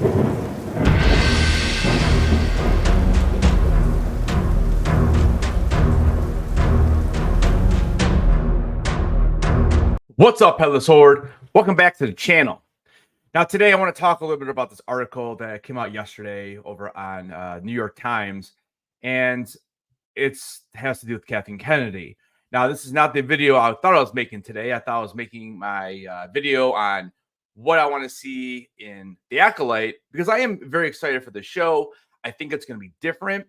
What's up, Headless Horde? Welcome back to the channel. Now, today I want to talk a little bit about this article that came out yesterday over on New York Times, and it has to do with Kathleen Kennedy. Now, this is not the video I thought I was making today. I thought I was making my video on what I want to see in The Acolyte, because I am very excited for the show. I think it's going to be different,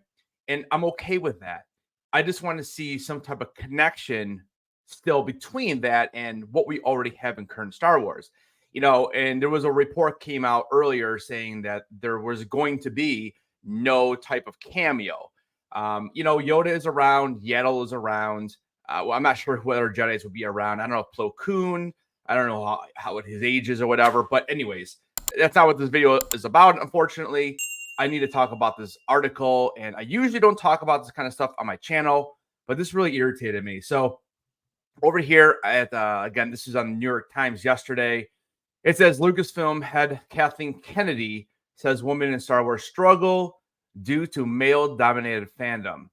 and I'm okay with that. I just want to see some type of connection still between that and what we already have in current Star Wars. And there was a report came out earlier saying that there was going to be no type of cameo. Yoda is around, Yaddle is around. Well, I'm not sure whether Jedi's would be around. I don't know if Plo Koon, I don't know how what his age is or whatever. But anyways, that's not what this video is about, unfortunately. I need to talk about this article, and I usually don't talk about this kind of stuff on my channel, but this really irritated me. So over here at, again, this is on the New York Times yesterday. It says Lucasfilm head Kathleen Kennedy says women in Star Wars struggle due to male-dominated fandom.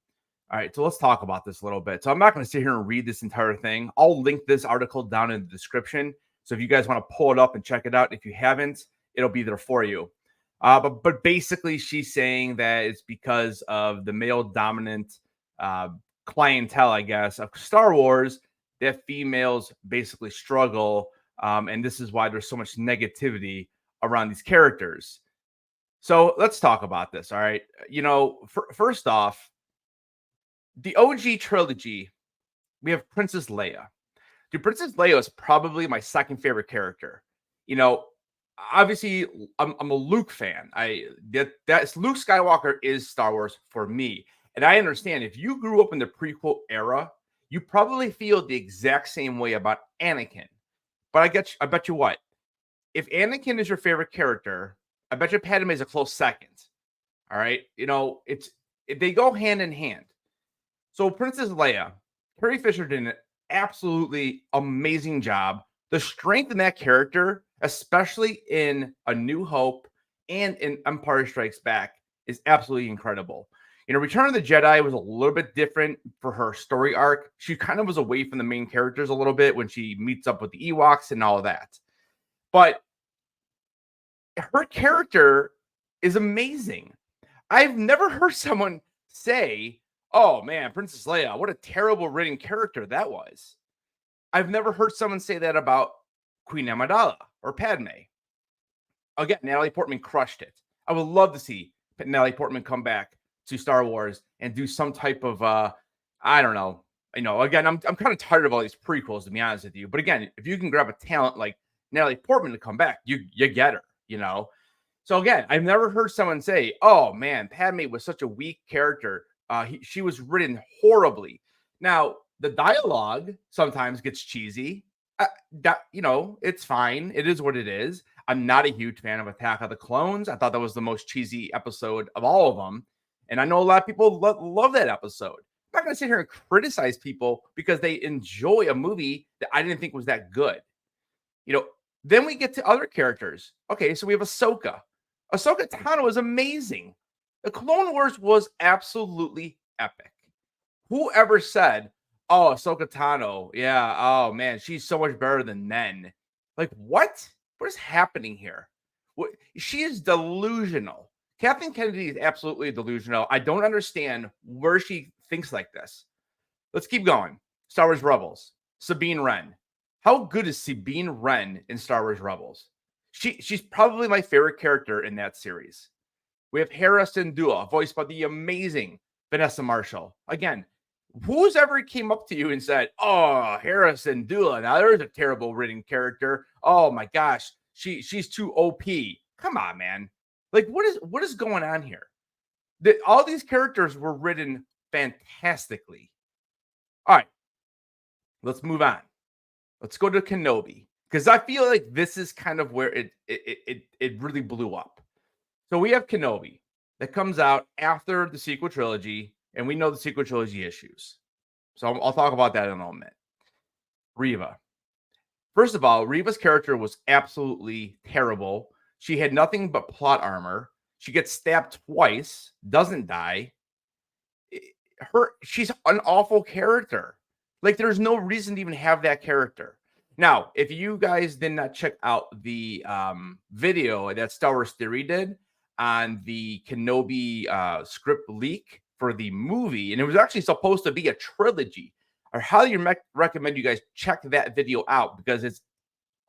All right, so let's talk about this a little bit. So I'm not going to sit here and read this entire thing. I'll link this article down in the description. So if you guys want to pull it up and check it out, if you haven't, it'll be there for you. But basically, she's saying that it's because of the male-dominant clientele, I guess, of Star Wars, that females basically struggle, and this is why there's so much negativity around these characters. So let's talk about this. All right, first off, the OG trilogy, we have Princess Leia. Dude, Princess Leia is probably my second favorite character. Obviously, I'm a Luke fan. That's Luke Skywalker is Star Wars for me, and I understand if you grew up in the prequel era, you probably feel the exact same way about Anakin. But I bet you what, if Anakin is your favorite character, I bet you Padme is a close second. All right, they go hand in hand. So Princess Leia, Carrie Fisher did an absolutely amazing job. The strength in that character, especially in A New Hope and in Empire Strikes Back, is absolutely incredible. Return of the Jedi was a little bit different for her story arc. She kind of was away from the main characters a little bit when she meets up with the Ewoks and all of that. But her character is amazing. I've never heard someone say, oh man, Princess Leia, what a terrible written character that was. I've never heard someone say that about Queen Amidala or Padme. Again, Natalie Portman crushed it. I would love to see Natalie Portman come back to Star Wars and do some type of I don't know. Again, I'm kind of tired of all these prequels, to be honest with you. But again, if you can grab a talent like Natalie Portman to come back, you get her, So again, I've never heard someone say, oh man, Padme was such a weak character. She was written horribly. Now, the dialogue sometimes gets cheesy. It's fine. It is what it is. I'm not a huge fan of Attack of the Clones. I thought that was the most cheesy episode of all of them. And I know a lot of people love that episode. I'm not going to sit here and criticize people because they enjoy a movie that I didn't think was that good. Then we get to other characters. Okay, so we have Ahsoka. Ahsoka Tano is amazing. The Clone Wars was absolutely epic. Whoever said, oh, Ahsoka Tano, yeah, oh man, she's so much better than men. Like, what? What is happening here? She is delusional. Kathleen Kennedy is absolutely delusional. I don't understand where she thinks like this. Let's keep going. Star Wars Rebels. Sabine Wren. How good is Sabine Wren in Star Wars Rebels? She's probably my favorite character in that series. We have Hera Syndulla, voiced by the amazing Vanessa Marshall. Again, who's ever came up to you and said, oh, Hera Syndulla, now there's a terrible written character. Oh my gosh, she's too OP. Come on, man. Like, what is going on here? All these characters were written fantastically. All right, let's move on. Let's go to Kenobi, because I feel like this is kind of where it really blew up. So we have Kenobi that comes out after the sequel trilogy, and we know the sequel trilogy issues. So I'll talk about that in a moment. Reva. First of all, Reva's character was absolutely terrible. She had nothing but plot armor. She gets stabbed twice, doesn't die. She's an awful character. Like, there's no reason to even have that character. Now, if you guys did not check out the video that Star Wars Theory did on the Kenobi script leak for the movie, and it was actually supposed to be a trilogy, I highly recommend you guys check that video out because it's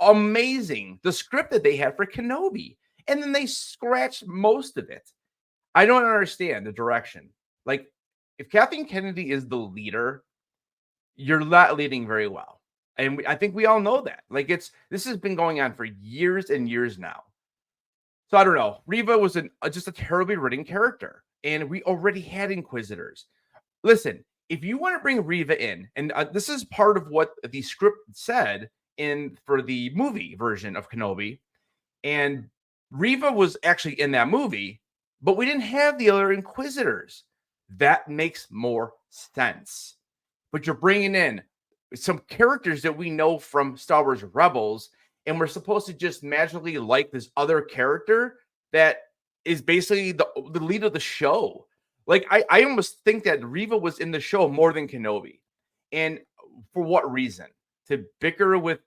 amazing. The script that they had for Kenobi, and then they scratched most of it. I don't understand the direction. Like, if Kathleen Kennedy is the leader, you're not leading very well. And I think we all know that. Like, this has been going on for years and years now. So I don't know. Reva was just a terribly written character, and we already had Inquisitors. Listen, if you want to bring Reva in, and this is part of what the script said for the movie version of Kenobi, and Reva was actually in that movie, but we didn't have the other Inquisitors. That makes more sense. But you're bringing in some characters that we know from Star Wars Rebels, and we're supposed to just magically like this other character that is basically the lead of the show. Like, I almost think that Reva was in the show more than Kenobi. And for what reason? To bicker with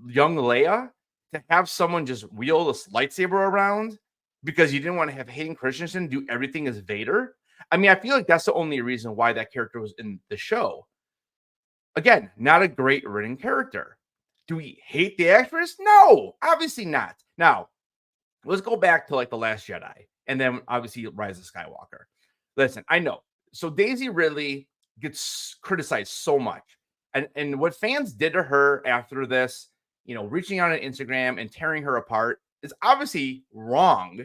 young Leia? To have someone just wield a lightsaber around? Because you didn't want to have Hayden Christensen do everything as Vader? I mean, I feel like that's the only reason why that character was in the show. Again, not a great written character. Do we hate the actress? No, obviously not. Now, let's go back to like The Last Jedi, and then obviously Rise of Skywalker. Listen, I know. So Daisy Ridley gets criticized so much. And what fans did to her after this, reaching out on Instagram and tearing her apart is obviously wrong.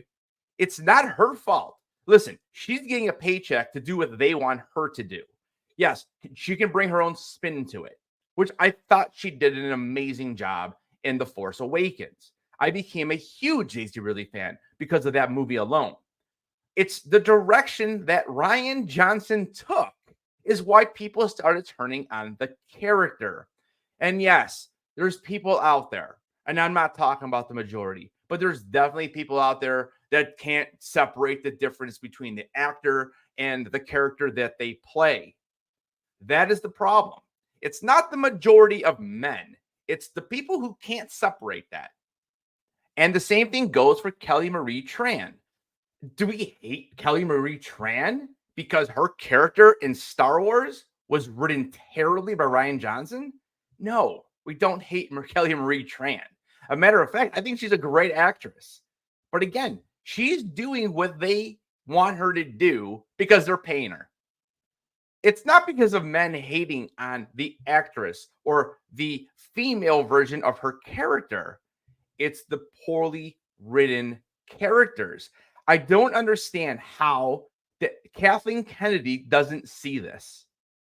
It's not her fault. Listen, she's getting a paycheck to do what they want her to do. Yes, she can bring her own spin to it, which I thought she did an amazing job in The Force Awakens. I became a huge Daisy Ridley fan because of that movie alone. It's the direction that Rian Johnson took is why people started turning on the character. And yes, there's people out there, and I'm not talking about the majority, but there's definitely people out there that can't separate the difference between the actor and the character that they play. That is the problem. It's not the majority of men. It's the people who can't separate that. And the same thing goes for Kelly Marie Tran. Do we hate Kelly Marie Tran because her character in Star Wars was written terribly by Rian Johnson? No, we don't hate Kelly Marie Tran. A matter of fact, I think she's a great actress. But again, she's doing what they want her to do because they're paying her. It's not because of men hating on the actress or the female version of her character. It's the poorly written characters. I don't understand how Kathleen Kennedy doesn't see this.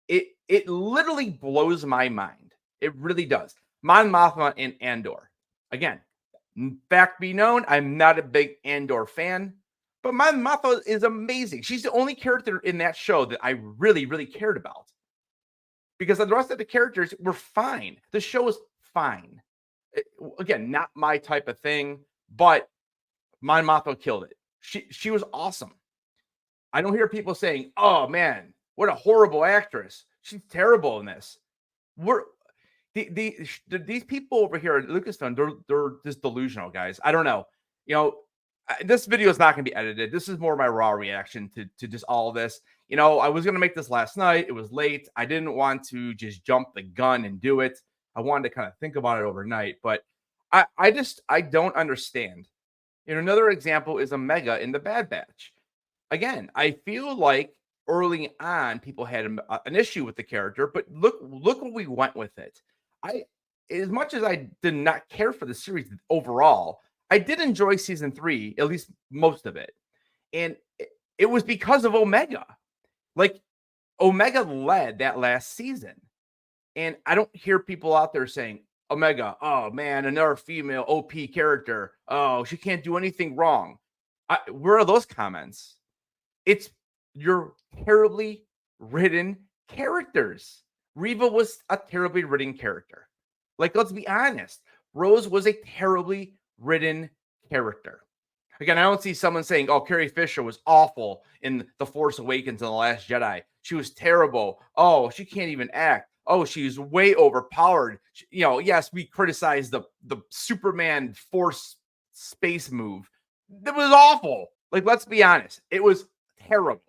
It literally blows my mind. It really does. Mon Mothma and Andor. Again, fact be known, I'm not a big Andor fan, but Mon Mothma is amazing. She's the only character in that show that I really, really cared about. Because the rest of the characters were fine. The show was fine. Again, not my type of thing, but Mon Mothma killed it. She was awesome. I don't hear people saying, "Oh man, what a horrible actress. She's terrible in this." These people over here at Lucasfilm, they're just delusional, guys. I don't know. This video is not going to be edited. This is more my raw reaction to just all of this. I was going to make this last night. It was late. I didn't want to just jump the gun and do it. I wanted to kind of think about it overnight, but I don't understand. Another example is Omega in the Bad Batch. Again, I feel like early on people had an issue with the character, but look what we went with it. As much as I did not care for the series overall, I did enjoy season 3, at least most of it. And it was because of Omega. Like, Omega led that last season. And I don't hear people out there saying, Omega, oh man, another female OP character. Oh, she can't do anything wrong. Where are those comments? It's your terribly written characters. Reva was a terribly written character. Like, let's be honest. Rose was a terribly written character. Again, I don't see someone saying, "Oh, Carrie Fisher was awful in The Force Awakens and The Last Jedi. She was terrible. Oh, she can't even act. Oh, she's way overpowered." Yes, we criticized the Superman Force space move. That was awful. Like, let's be honest, it was terrible.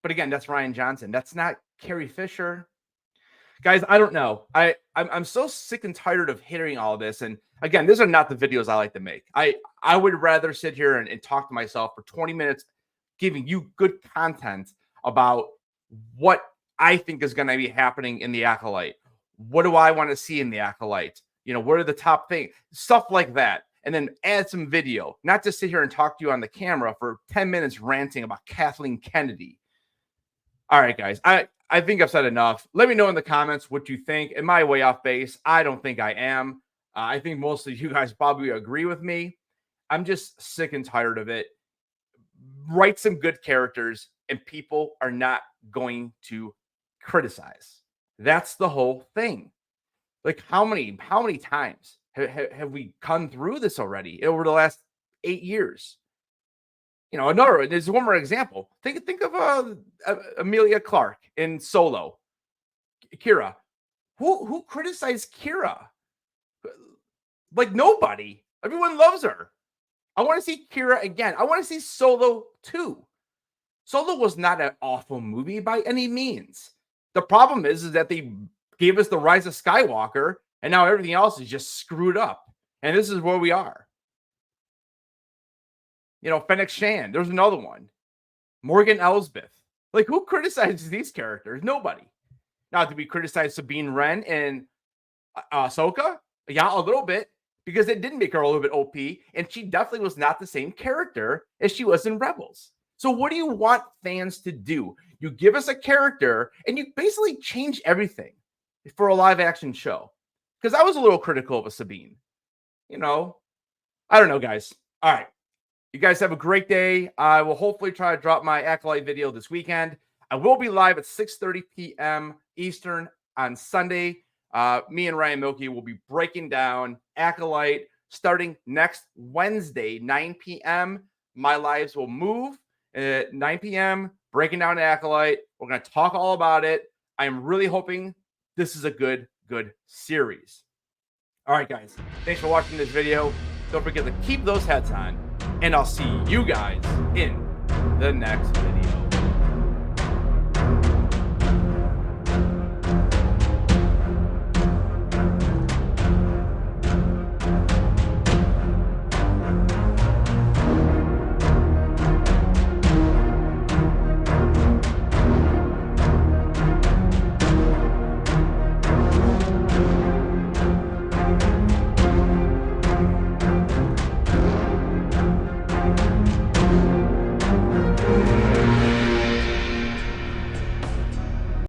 But again, that's Ryan Johnson. That's not Carrie Fisher. Guys, I don't know. I'm so sick and tired of hearing all this. And again, these are not the videos I like to make. I would rather sit here and talk to myself for 20 minutes, giving you good content about what I think is going to be happening in the Acolyte. What do I want to see in the Acolyte? What are the top things? Stuff like that. And then add some video, not just sit here and talk to you on the camera for 10 minutes ranting about Kathleen Kennedy. All right, guys, I think I've said enough. Let me know in the comments what you think. Am I way off base? I don't think I am. I think most of you guys probably agree with me. I'm just sick and tired of it. Write some good characters, and people are not going to criticize. That's the whole thing. Like, how many times have we come through this already over the last 8 years? There's one more example. Think of Emilia Clarke in Solo. Kira. Who criticized Kira? Like, nobody. Everyone loves her. I want to see Kira again. I want to see Solo 2. Solo was not an awful movie by any means. The problem is that they gave us the Rise of Skywalker, and now everything else is just screwed up. And this is where we are. Fennec Shand. There's another one. Morgan Elsbeth. Like, who criticizes these characters? Nobody. Now, did we criticize Sabine Wren and Ahsoka? Yeah, a little bit, because it did make her a little bit OP, and she definitely was not the same character as she was in Rebels. So what do you want fans to do? You give us a character, and you basically change everything for a live-action show. Because I was a little critical of a Sabine. I don't know, guys. All right. You guys have a great day. I will hopefully try to drop my Acolyte video this weekend. I will be live at 6:30 p.m. Eastern on Sunday. Me and Ryan Milky will be breaking down Acolyte starting next Wednesday, 9 p.m. My lives will move at 9 p.m., breaking down Acolyte. We're going to talk all about it. I'm really hoping this is a good series. All right, guys. Thanks for watching this video. Don't forget to keep those heads on. And I'll see you guys in the next video.